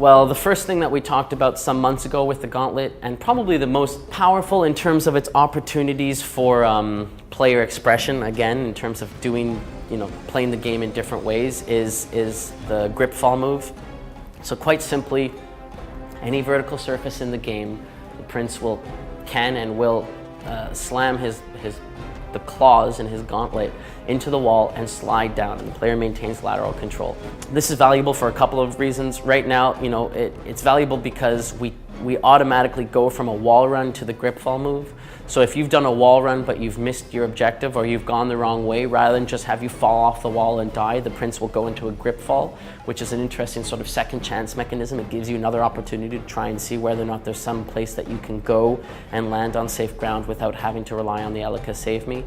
Well, the first thing that we talked about some months ago with the Gauntlet, and probably the most powerful in terms of its opportunities for player expression, again, in terms of doing, playing the game in different ways, is the grip fall move. So quite simply, any vertical surface in the game, the prince can and will slam the claws in his gauntlet into the wall and slide down, and the player maintains lateral control. This is valuable for a couple of reasons. Right now, it's valuable because we automatically go from a wall run to the grip fall move. So if you've done a wall run but you've missed your objective or you've gone the wrong way, rather than just have you fall off the wall and die, the prince will go into a grip fall, which is an interesting sort of second chance mechanism. It gives you another opportunity to try and see whether or not there's some place that you can go and land on safe ground without having to rely on the Elika Save Me.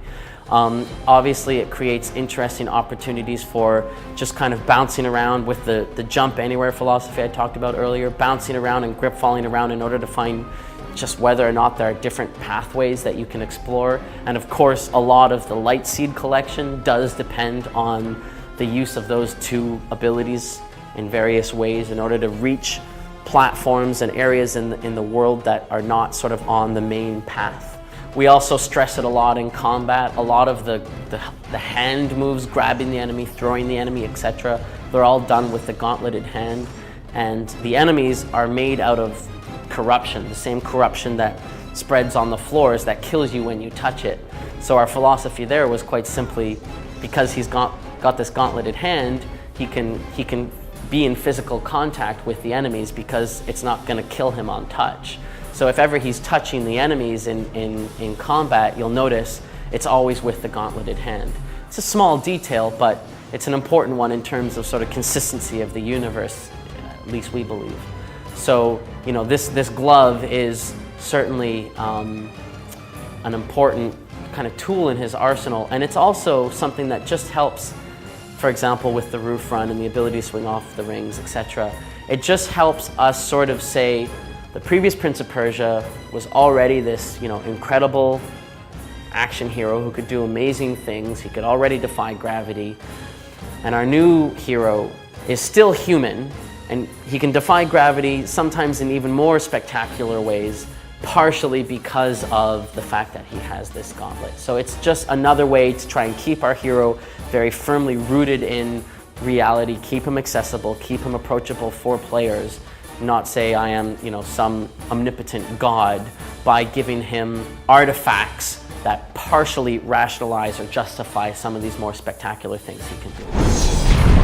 Obviously, it creates interesting opportunities for just kind of bouncing around with the jump anywhere philosophy I talked about earlier, bouncing around and grip falling around in order to find just whether or not there are different pathways that you can explore. And of course, a lot of the light seed collection does depend on the use of those two abilities in various ways in order to reach platforms and areas in the world that are not sort of on the main path. We also stress it a lot in combat. A lot of the hand moves, grabbing the enemy, throwing the enemy, etc., they're all done with the gauntleted hand. And the enemies are made out of corruption, the same corruption that spreads on the floors that kills you when you touch it. So our philosophy there was quite simply, because he's got this gauntleted hand, he can be in physical contact with the enemies because it's not going to kill him on touch. So if ever he's touching the enemies in combat, you'll notice it's always with the gauntleted hand. It's a small detail, but it's an important one in terms of sort of consistency of the universe, at least we believe. So, this glove is certainly an important kind of tool in his arsenal, and it's also something that just helps, for example, with the roof run and the ability to swing off the rings, etc. It just helps us sort of say, the previous Prince of Persia was already this, incredible action hero who could do amazing things. He could already defy gravity. And our new hero is still human, and he can defy gravity sometimes in even more spectacular ways, partially because of the fact that he has this gauntlet. So it's just another way to try and keep our hero very firmly rooted in reality, keep him accessible, keep him approachable for players, not say I am, some omnipotent god, by giving him artifacts that partially rationalize or justify some of these more spectacular things he can do.